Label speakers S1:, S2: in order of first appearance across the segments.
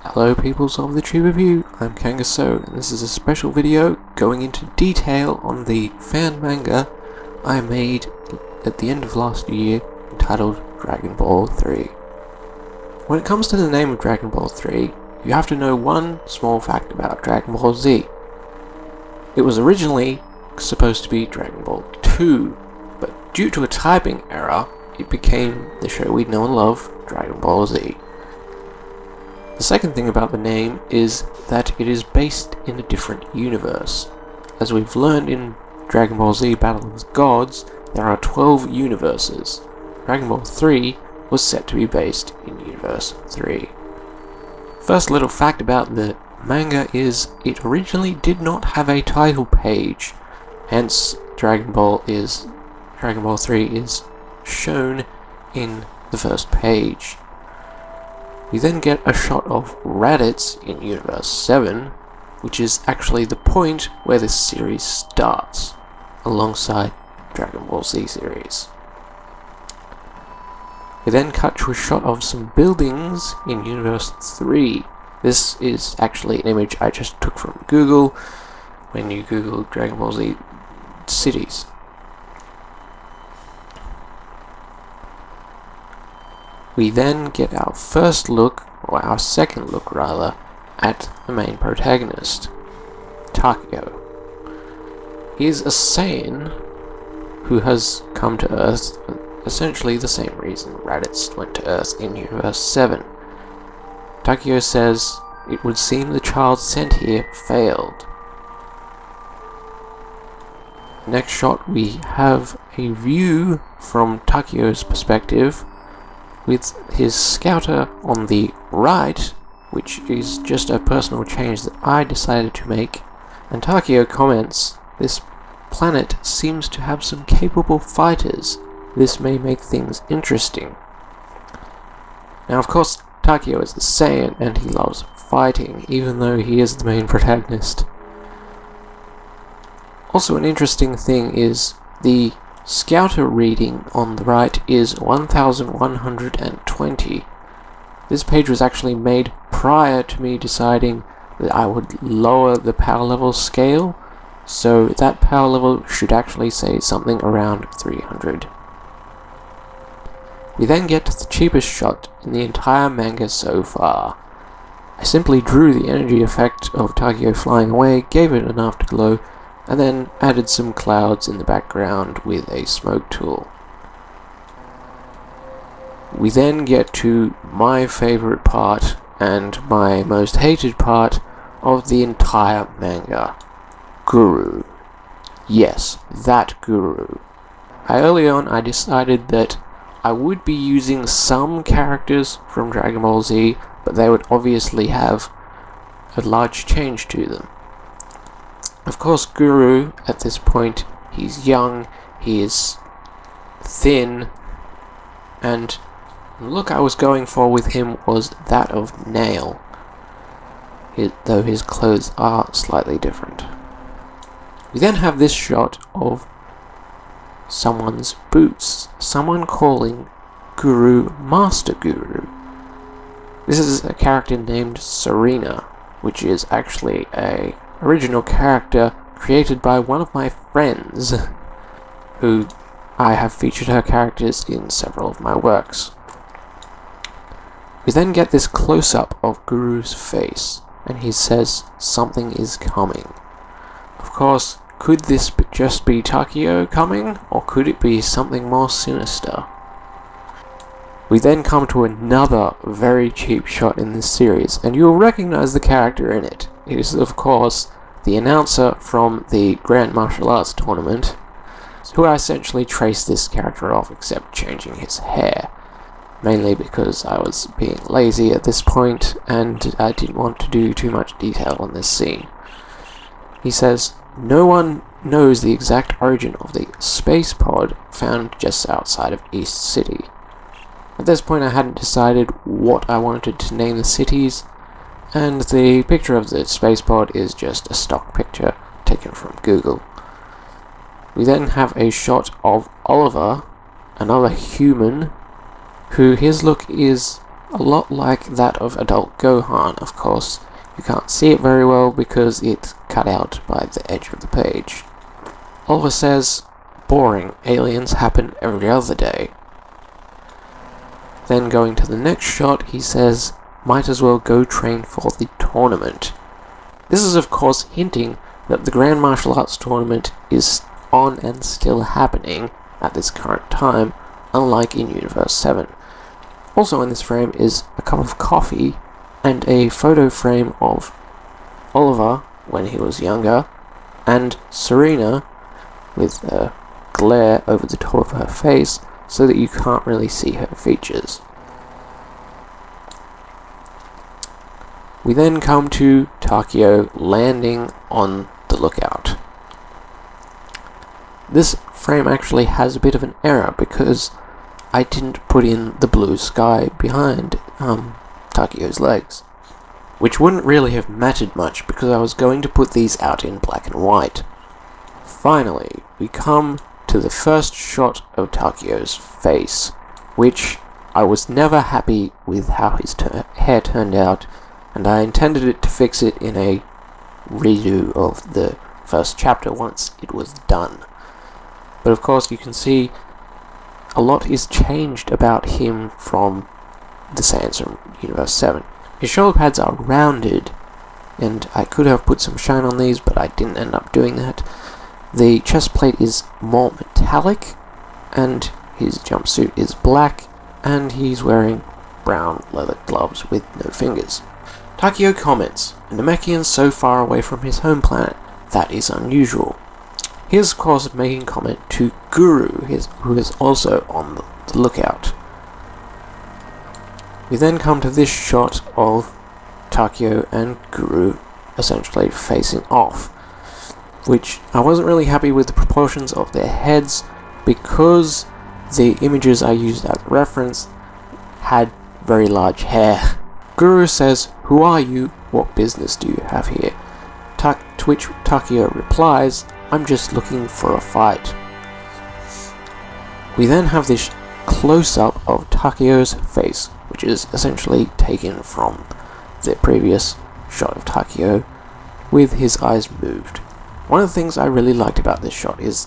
S1: Hello peoples of the Tree Review, I'm Kangaso, and this is a special video going into detail on the fan manga I made at the end of last year entitled Dragon Ball 3. When it comes to the name of Dragon Ball 3, you have to know one small fact about Dragon Ball Z. It was originally supposed to be Dragon Ball 2, but due to a typing error, it became the show we know and love, Dragon Ball Z. The second thing about the name is that it is based in a different universe. As we've learned in Dragon Ball Z Battle of the Gods, there are 12 universes. Dragon Ball 3 was set to be based in Universe 3. First little fact about the manga is it originally did not have a title page, hence Dragon Ball 3 is shown in the first page. We then get a shot of Raditz in Universe 7, which is actually the point where this series starts, alongside Dragon Ball Z series. We then cut to a shot of some buildings in Universe 3. This is actually an image I just took from Google when you Google Dragon Ball Z cities. We then get our first look, or our second look rather, at the main protagonist, Takeo. He is a Saiyan who has come to Earth for essentially the same reason Raditz went to Earth in Universe 7. Takeo says, "It would seem the child sent here failed." Next shot we have a view from Takeo's perspective, with his scouter on the right, which is just a personal change that I decided to make, and Takeo comments, "This planet seems to have some capable fighters. This may make things interesting." Now of course Takeo is a Saiyan and he loves fighting, even though he is the main protagonist. Also an interesting thing is the Scouter reading on the right is 1120. This page was actually made prior to me deciding that I would lower the power level scale, so that power level should actually say something around 300. We then get to the cheapest shot in the entire manga so far. I simply drew the energy effect of Takeo flying away, gave it enough to glow, and then added some clouds in the background with a smoke tool. We then get to my favorite part and my most hated part of the entire manga, Guru. Yes, that Guru. Early on I decided that I would be using some characters from Dragon Ball Z, but they would obviously have a large change to them. Of course, Guru, at this point, he's young, he is thin, and the look I was going for with him was that of Nail, though his clothes are slightly different. We then have this shot of someone's boots, someone calling Guru Master Guru. This is a character named Serena, which is actually a original character created by one of my friends, who I have featured her characters in several of my works. We then get this close-up of Guru's face, and he says something is coming. Of course, could this just be Takeo coming, or could it be something more sinister? We then come to another very cheap shot in this series, and you will recognize the character in it. It is, of course, the announcer from the Grand Martial Arts Tournament, who I essentially traced this character off except changing his hair, mainly because I was being lazy at this point and I didn't want to do too much detail on this scene. He says, "No one knows the exact origin of the space pod found just outside of East City." At this point I hadn't decided what I wanted to name the cities, and the picture of the space pod is just a stock picture taken from Google. We then have a shot of Oliver, another human, who his look is a lot like that of adult Gohan. Of course, you can't see it very well because it's cut out by the edge of the page. Oliver says, boring, aliens happen every other day. Then going to the next shot, he says, might as well go train for the tournament. This is of course hinting that the Grand Martial Arts Tournament is on and still happening at this current time, unlike in Universe 7. Also in this frame is a cup of coffee and a photo frame of Oliver when he was younger, and Serena with a glare over the top of her face so that you can't really see her features. We then come to Takeo landing on the lookout. This frame actually has a bit of an error because I didn't put in the blue sky behind Takeo's legs, which wouldn't really have mattered much because I was going to put these out in black and white. Finally, we come to the first shot of Takeo's face, which I was never happy with how his hair turned out, and I intended it to fix it in a redo of the first chapter once it was done. But of course you can see a lot is changed about him from the Saiyans from Universe 7. His shoulder pads are rounded, and I could have put some shine on these, but I didn't end up doing that. The chest plate is more metallic, and his jumpsuit is black, and he's wearing brown leather gloves with no fingers. Takeo comments, "A Namekian so far away from his home planet, that is unusual." Here's of course making comment to Guru, who is also on the lookout. We then come to this shot of Takeo and Guru essentially facing off, which I wasn't really happy with the proportions of their heads because the images I used as a reference had very large hair. Guru says, "Who are you? What business do you have here?" To which Takeo replies, "I'm just looking for a fight." We then have this close-up of Takeo's face, which is essentially taken from the previous shot of Takeo, with his eyes moved. One of the things I really liked about this shot is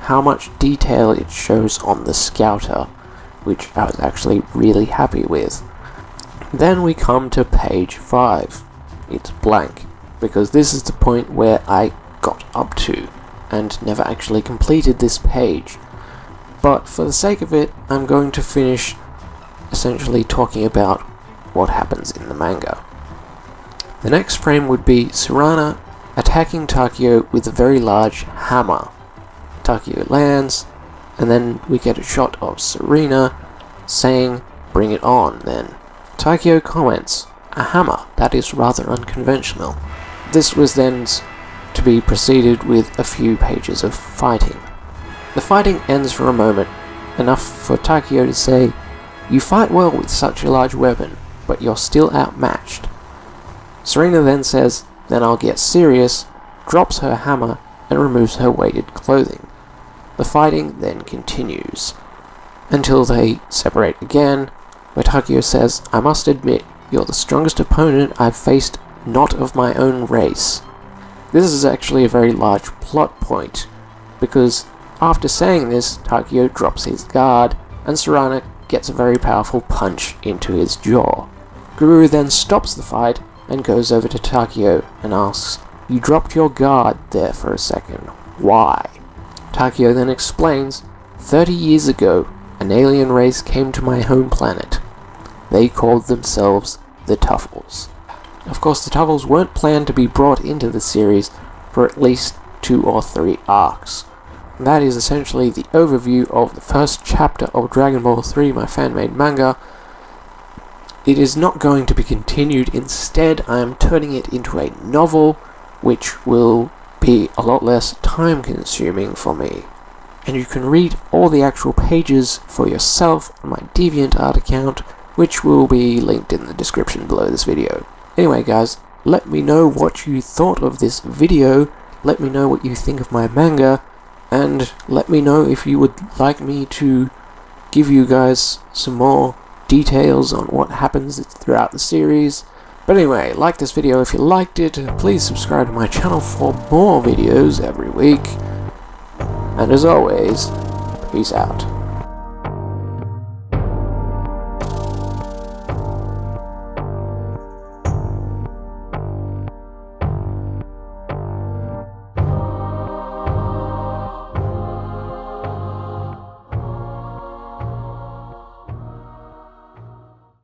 S1: how much detail it shows on the scouter, which I was actually really happy with. Then we come to page 5. It's blank, because this is the point where I got up to, and never actually completed this page. But for the sake of it, I'm going to finish essentially talking about what happens in the manga. The next frame would be Surana attacking Takeo with a very large hammer. Takeo lands, and then we get a shot of Serena saying, "Bring it on, then." Takeo comments, "A hammer, that is rather unconventional." This was then to be preceded with a few pages of fighting. The fighting ends for a moment, enough for Takeo to say, "You fight well with such a large weapon, but you're still outmatched." Serena then says, "Then I'll get serious," drops her hammer, and removes her weighted clothing. The fighting then continues, until they separate again, where Takeo says, "I must admit, you're the strongest opponent I've faced not of my own race." This is actually a very large plot point, because after saying this, Takeo drops his guard, and Surana gets a very powerful punch into his jaw. Guru then stops the fight, and goes over to Takeo and asks, "You dropped your guard there for a second. Why?" Takeo then explains, 30 years ago, an alien race came to my home planet. They called themselves the Tuffles." Of course, the Tuffles weren't planned to be brought into the series for at least 2 or 3 arcs. That is essentially the overview of the first chapter of Dragon Ball 3, my fan-made manga. It is not going to be continued. Instead, I am turning it into a novel, which will be a lot less time-consuming for me. And you can read all the actual pages for yourself on my DeviantArt account, which will be linked in the description below this video. Anyway guys, let me know what you thought of this video, let me know what you think of my manga, and let me know if you would like me to give you guys some more details on what happens throughout the series. But anyway, like this video if you liked it, please subscribe to my channel for more videos every week, and as always, peace out.